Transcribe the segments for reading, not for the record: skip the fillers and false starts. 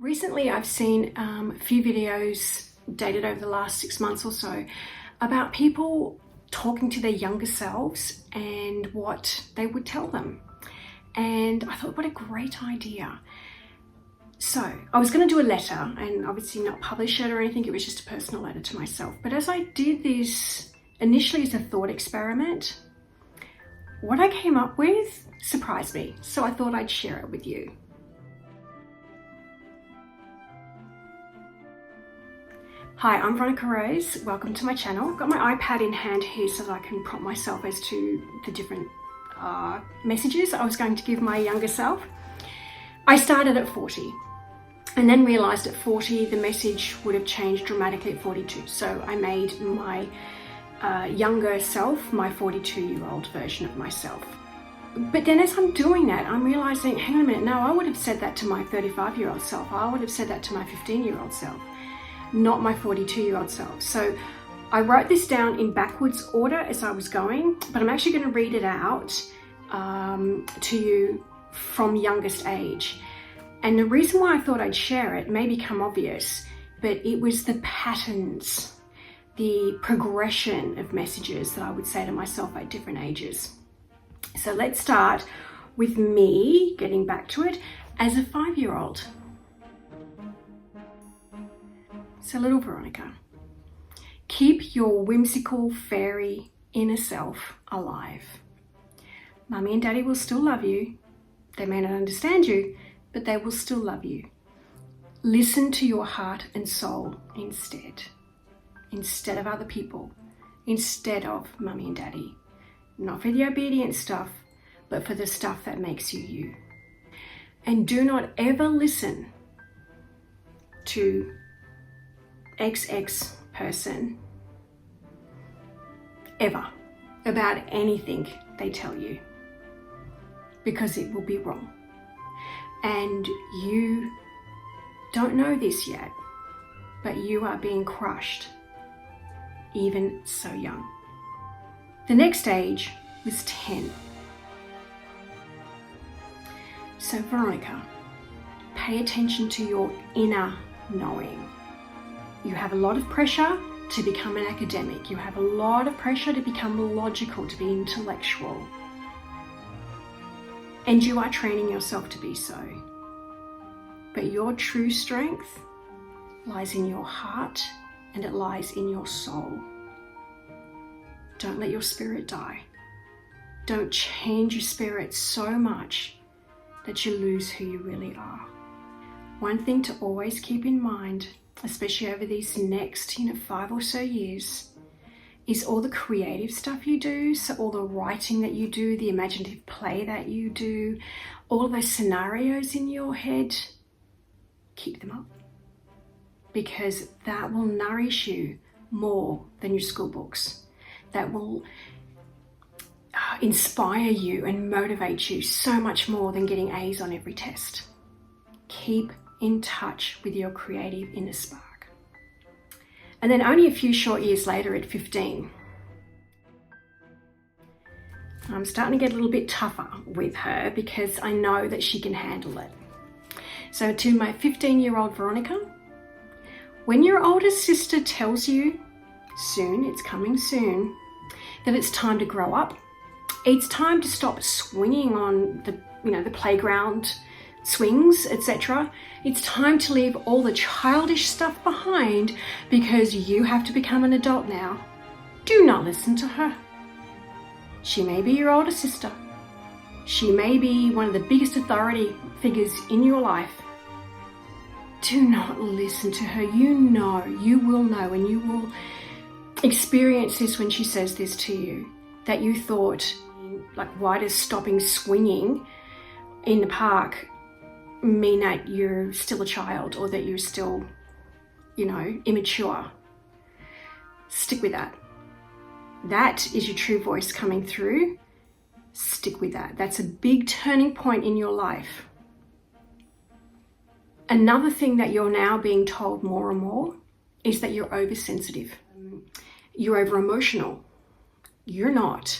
Recently, I've seen a few videos dated over the last 6 months or so about people talking to their younger selves and what they would tell them. And I thought, what a great idea. So I was going to do a letter and obviously not publish it or anything. It was just a personal letter to myself. But as I did this initially as a thought experiment, what I came up with surprised me. So I thought I'd share it with you. Hi, I'm Veronica Rose. Welcome to my channel. I've got my iPad in hand here so that I can prompt myself as to the different messages I was going to give my younger self. I started at 40 and then realized at 40 the message would have changed dramatically at 42. So I made my younger self my 42-year-old version of myself. But then as I'm doing that, I'm realizing, hang on a minute, no, I would have said that to my 35-year-old self. I would have said that to my 15-year-old self, not my 42-year-old self. So I wrote this down in backwards order as I was going, but I'm actually going to read it out to you from youngest age. And the reason why I thought I'd share it may become obvious, but it was the patterns, the progression of messages that I would say to myself at different ages. So let's start with me, getting back to it, as a 5-year-old. So little Veronica, keep your whimsical fairy inner self alive. Mummy and Daddy will still love you. They may not understand you, but they will still love you. Listen to your heart and soul instead of other people, instead of Mummy and Daddy. Not for the obedient stuff, but for the stuff that makes you you. And do not ever listen to XX person ever about anything they tell you, because it will be wrong. And you don't know this yet, but you are being crushed even so young. The next age was 10. So Veronica, pay attention to your inner knowing. You have a lot of pressure to become an academic. You have a lot of pressure to become logical, to be intellectual. And you are training yourself to be so. But your true strength lies in your heart and it lies in your soul. Don't let your spirit die. Don't change your spirit so much that you lose who you really are. One thing to always keep in mind, especially over these next 5 or so years, is all the creative stuff you do. So all the writing that you do, the imaginative play that you do, all of those scenarios in your head, keep them up, because that will nourish you more than your school books. That will inspire you and motivate you so much more than getting A's on every test. Keep in touch with your creative inner spark. And then only a few short years later, at 15, I'm starting to get a little bit tougher with her because I know that she can handle it. So to my 15-year-old Veronica, when your older sister tells you soon, it's coming soon, that it's time to grow up, it's time to stop swinging on the playground swings, etc. It's time to leave all the childish stuff behind because you have to become an adult now. Do not listen to her. She may be your older sister. She may be one of the biggest authority figures in your life. Do not listen to her. You will know, and you will experience this when she says this to you, that you thought, like, why does stopping swinging in the park mean that you're still a child or that you're still, immature? Stick with that. That is your true voice coming through. Stick with that. That's a big turning point in your life. Another thing that you're now being told more and more is that you're oversensitive. You're over-emotional. You're not.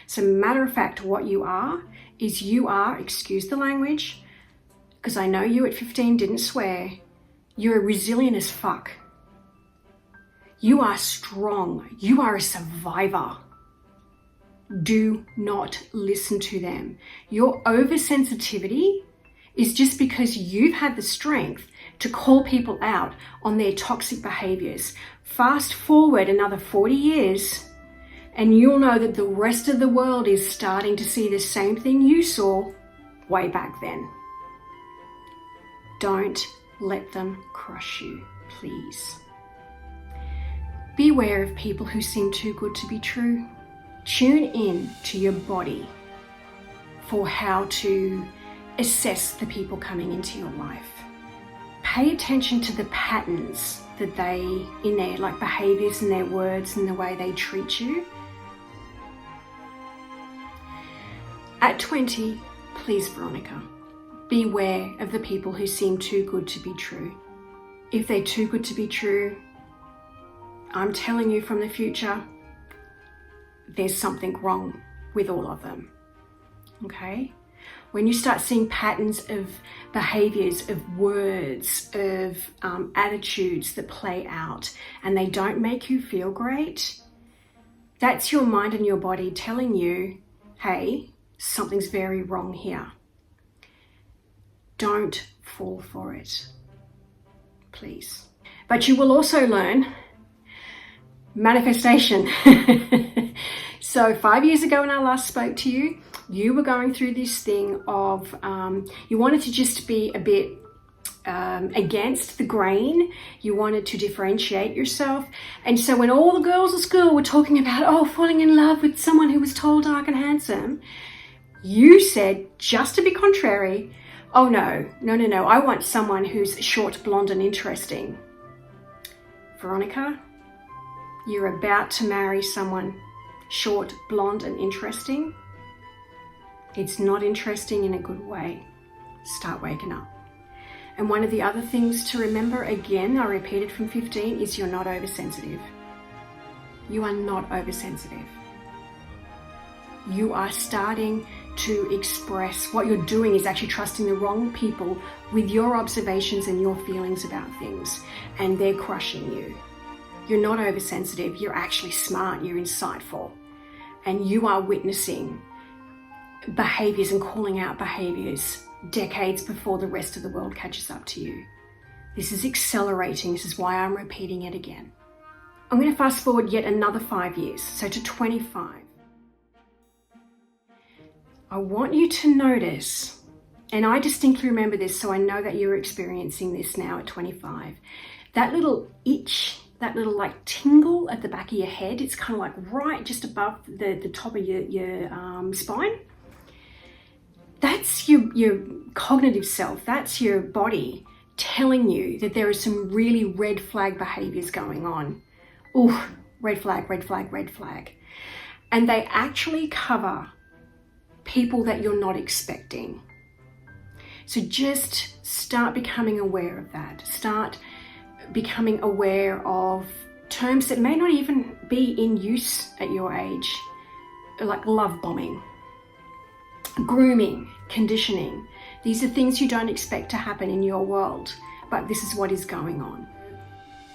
So matter of fact, what you are is, excuse the language, because I know you at 15 didn't swear, You're resilient as fuck. You are strong. You are a survivor. Do not listen to them. Your oversensitivity is just because you've had the strength to call people out on their toxic behaviors. Fast forward another 40 years and you'll know that the rest of the world is starting to see the same thing you saw way back then. Don't let them crush you, please. Beware of people who seem too good to be true. Tune in to your body for how to assess the people coming into your life. Pay attention to the patterns that they, in their like behaviors and their words and the way they treat you. At 20, please, Veronica, beware of the people who seem too good to be true. If they're too good to be true, I'm telling you from the future, there's something wrong with all of them, okay? When you start seeing patterns of behaviors, of words, of attitudes that play out and they don't make you feel great, that's your mind and your body telling you, hey, something's very wrong here. Don't fall for it, please. But you will also learn manifestation. So 5 years ago when I last spoke to you, you were going through this thing of, you wanted to just be a bit against the grain. You wanted to differentiate yourself. And so when all the girls at school were talking about, oh, falling in love with someone who was tall, dark and handsome, you said, just to be contrary, oh no, I want someone who's short, blonde and interesting. Veronica, you're about to marry someone short, blonde and interesting. It's not interesting in a good way. Start waking up. And one of the other things to remember, again, I repeated from 15, is you're not oversensitive. You are not oversensitive. You are starting to express, what you're doing is actually trusting the wrong people with your observations and your feelings about things, and they're crushing you. You're not oversensitive, you're actually smart, you're insightful, and you are witnessing behaviors and calling out behaviors decades before the rest of the world catches up to you. This is accelerating. This is why I'm repeating it again. I'm going to fast forward yet another 5 years, so to 25. I want you to notice, and I distinctly remember this, so I know that you're experiencing this now at 25, that little itch, that little like tingle at the back of your head. It's kind of like right just above the top of your spine. That's your cognitive self. That's your body telling you that there are some really red flag behaviors going on. Ooh, red flag, red flag, red flag. And they actually cover people that you're not expecting. So just start becoming aware of that. Start becoming aware of terms that may not even be in use at your age, like love bombing, grooming, conditioning. These are things you don't expect to happen in your world, but this is what is going on.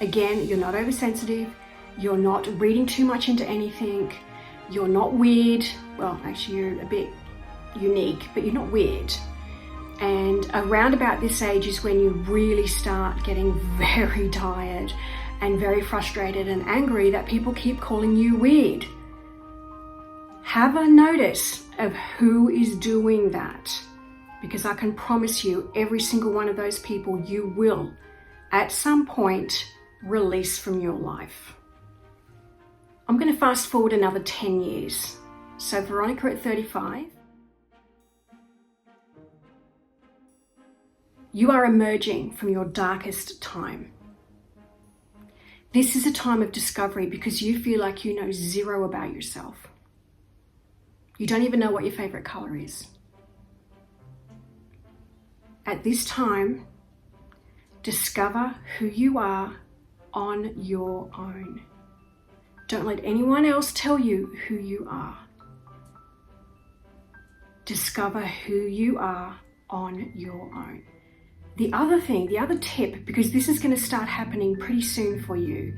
Again, you're not oversensitive. You're not reading too much into anything. You're not weird. Well, actually, you're a bit unique, but you're not weird. And around about this age is when you really start getting very tired and very frustrated and angry that people keep calling you weird. Have a notice of who is doing that, because I can promise you every single one of those people you will at some point release from your life. I'm going to fast forward another 10 years. So Veronica at 35, you are emerging from your darkest time. This is a time of discovery because you feel like you know zero about yourself. You don't even know what your favorite color is. At this time, discover who you are on your own. Don't let anyone else tell you who you are. Discover who you are on your own. The other thing, the other tip, because this is going to start happening pretty soon for you,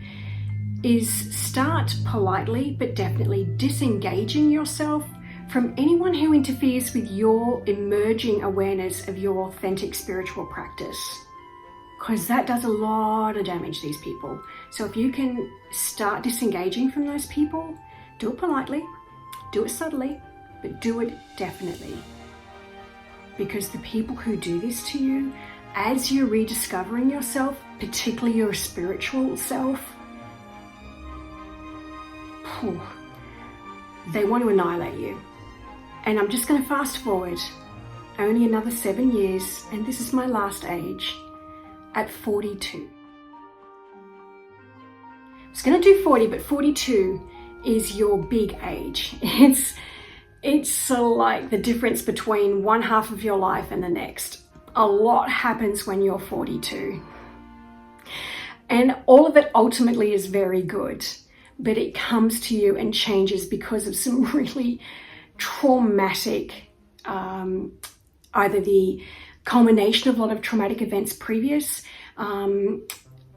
is start politely but definitely disengaging yourself from anyone who interferes with your emerging awareness of your authentic spiritual practice, because that does a lot of damage to these people. So if you can start disengaging from those people, do it politely, do it subtly, but do it definitely. Because the people who do this to you, as you're rediscovering yourself, particularly your spiritual self, they want to annihilate you. And I'm just going to fast forward only another 7 years, and this is my last age, at 42. I was going to do 40, but 42 is your big age. It's like the difference between one half of your life and the next. A lot happens when you're 42. And all of it ultimately is very good, but it comes to you and changes because of some really traumatic, either the culmination of a lot of traumatic events previous,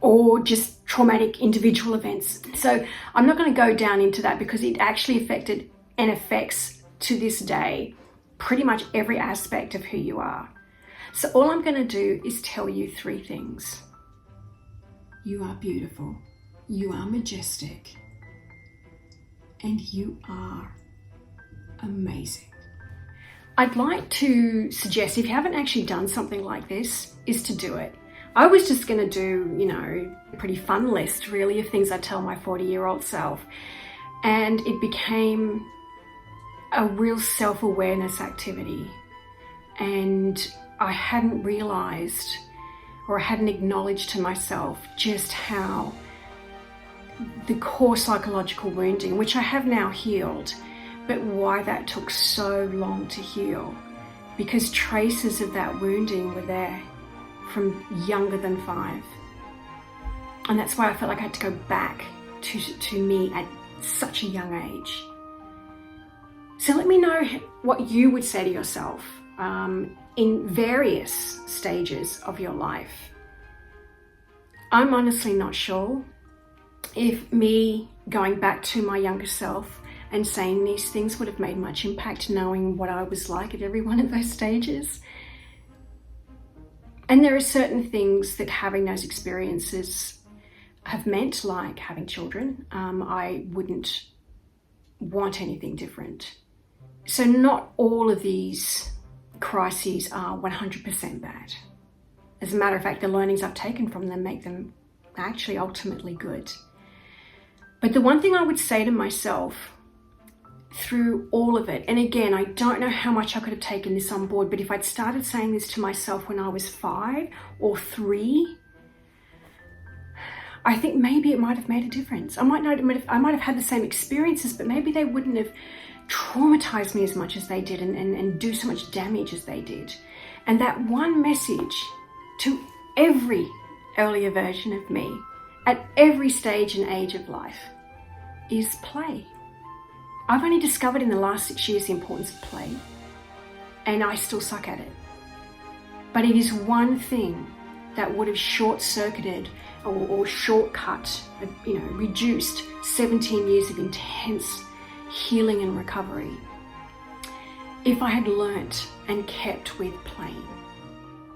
or just traumatic individual events. So I'm not going to go down into that because it actually affected and affects to this day pretty much every aspect of who you are. So all I'm going to do is tell you 3 things. You are beautiful, you are majestic, and you are amazing. I'd like to suggest, if you haven't actually done something like this, is to do it. I was just going to do, a pretty fun list really of things I tell my 40-year-old self. And it became a real self-awareness activity. And I hadn't realized, or I hadn't acknowledged to myself just how the core psychological wounding, which I have now healed, but why that took so long to heal, because traces of that wounding were there from younger than 5. And that's why I felt like I had to go back to me at such a young age. So let me know what you would say to yourself in various stages of your life. I'm honestly not sure if me going back to my younger self and saying these things would have made much impact, knowing what I was like at every one of those stages. And there are certain things that having those experiences have meant, like having children. I wouldn't want anything different. So not all of these crises are 100% bad. As a matter of fact, the learnings I've taken from them make them actually ultimately good. But the one thing I would say to myself through all of it, and again, I don't know how much I could have taken this on board, but if I'd started saying this to myself when I was 5 or 3, I think maybe it might have made a difference. I might have had the same experiences, but maybe they wouldn't have traumatized me as much as they did and do so much damage as they did. And that one message to every earlier version of me at every stage and age of life is play. I've only discovered in the last 6 years the importance of play, and I still suck at it. But it is one thing that would have short-circuited or shortcut, reduced 17 years of intense healing and recovery if I had learnt and kept with playing.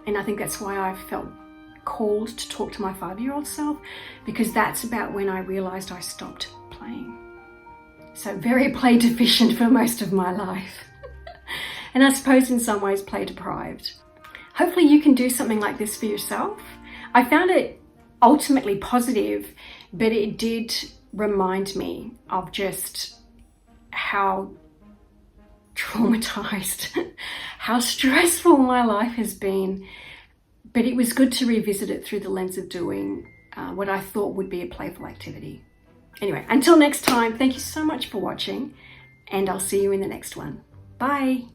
And I think that's why I felt called to talk to my 5-year-old self, because that's about when I realized I stopped playing. So very play deficient for most of my life. And I suppose in some ways play deprived. Hopefully you can do something like this for yourself. I found it ultimately positive, but it did remind me of just how traumatized, how stressful my life has been. But it was good to revisit it through the lens of doing what I thought would be a playful activity. Anyway, until next time, thank you so much for watching, and I'll see you in the next one. Bye.